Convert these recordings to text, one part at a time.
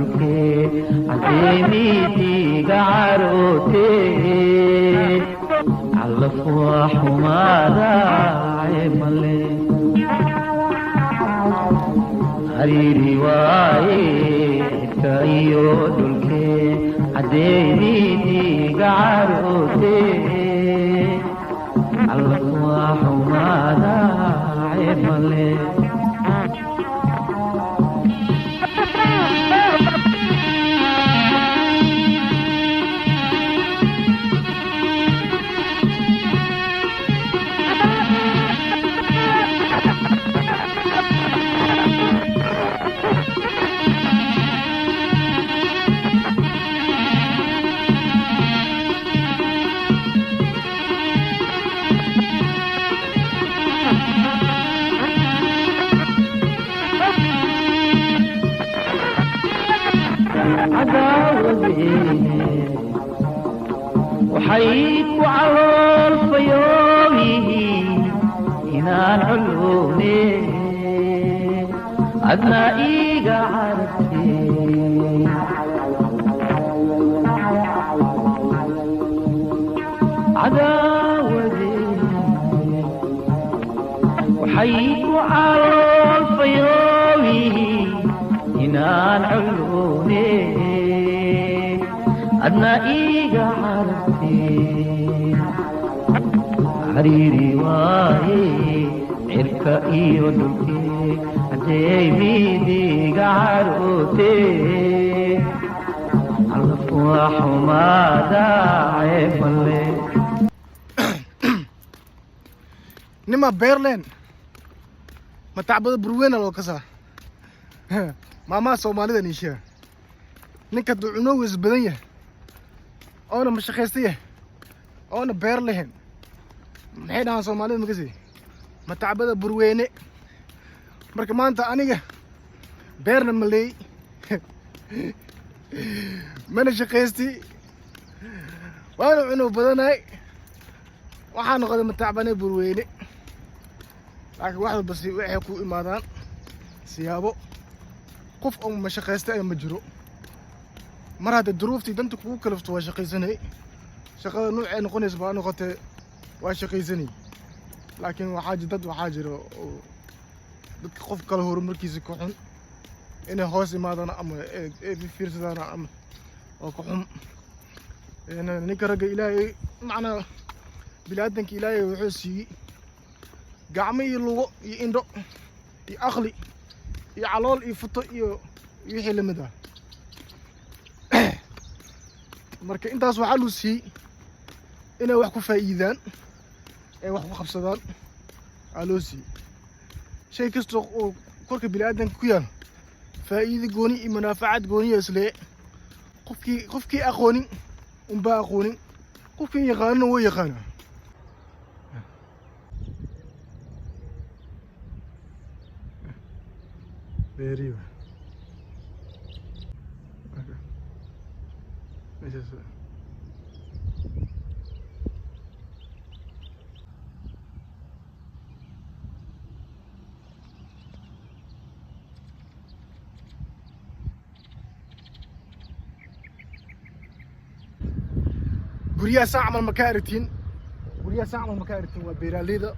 دلكي عزيميتي قعروتي على الافراح وما داعي ملي هريري واي كايو دلكي عزيميتي قعروتي على الافراح وما داعي ملي وحيك وعوال فيومي إنان علوني عدنا إيقا عرفتي عداوتي وحيك وعوال فيومي إنان علوني أدنى إيقا عرفتي حريري واي عركا إيو دلكي عجيبي ديقا عروتي على الأفواح وما داعي فلي نما بيرلين ما تعبد بروين لو كسا ماما سومالي نيشيا ninka ducunowis badan yahay oona mashaqaystay oona beer lahayn maxay dhahaan Soomaalida magasi ma tacbada burweyne marka maanta aniga beerna malay mana shaqaystay waana cuno badanay waxaan noqday ma tacbanay burweyne laakiin wax bas waxay ku imaadaan siyaabo qof oo ma shaqaystay ma jiro mar hada duruuftii danta kugu kalafto waa shaqaysanay shaqada nuucay noqonaysa baa noqotay waa shaqaysanay laakiin waxaa jiro dadka qof kale horumarkiisa ku xun inay hoos imaadaan ama ay fiirsadaan ama oo ku xun ninka ragga ilaahay macnaa bilaadanka ilaahay wuxuu siiyey gacmo iyo lugo iyo indho iyo aqli iyo calool iyo futo iyo wixii lamid ah marka intaas waxa lu sii inay wax ku faa'iidaan ay wax ku qabsadaan aloosi shay kasto oo korka bilaadanka ku yaal faa'iido gooni iyo manaafacaad gooni islee qofkii aqoonin baa aqoonin qofkii yaqaano way yaqaana beeriyo guryaha saacamal ma ka aragtiin waa beeraleyda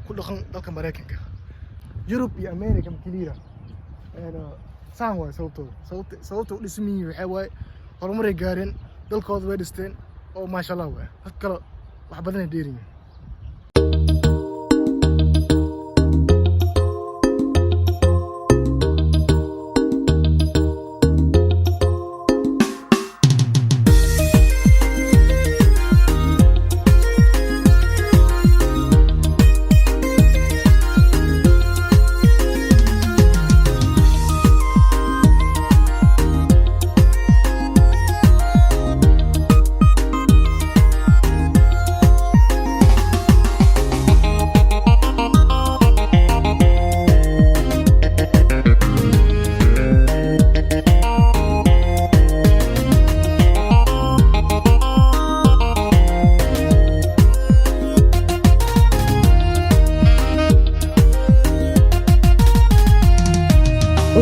ku dhaqan dalka Mareykanka Yurub iyo America kaliya saan waa sababtoo dhismihii waxay waay horumar ay gaareen dalkooda way dhisteen oo ma sha Allah waa dad kale wax badan ay dheeriyeen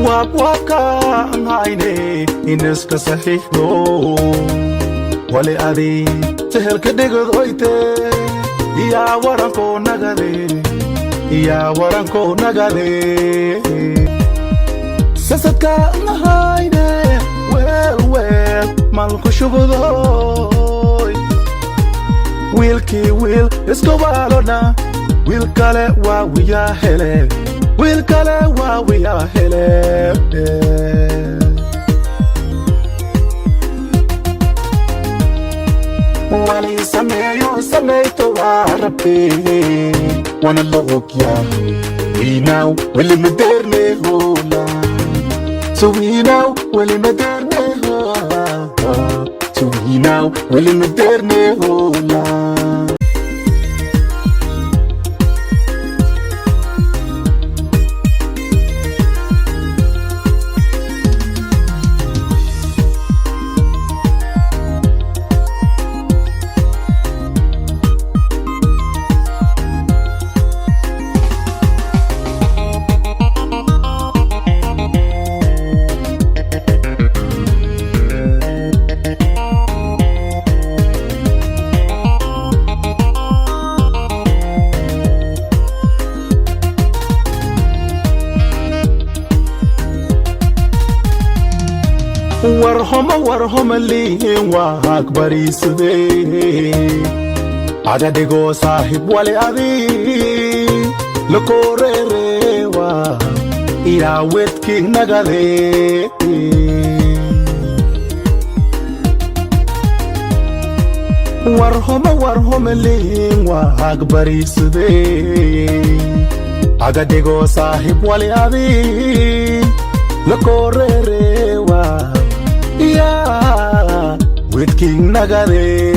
Waka hayne ineska saxiixdo wali adi sehelka dhigodoyte yaa waranko nagade sasadka hayne weel malku shubudoy wiilkii wiil iska waalona wiil kale waa wiyaa hele wiil kale waa wiyaa hele wali sameeyo sameyto waa rabbi wana la ogyaa we now wali maderne hola so we now wali maderne hola so we now wali maderne hola warhoma lihin waa akbariisade adadigo saaxib wali adi lakorerewa iyaa wedki nagade warhoma lihin waa akbariisade adadigo saaxib wali adi lakorerewa Yeah, with King Nagade.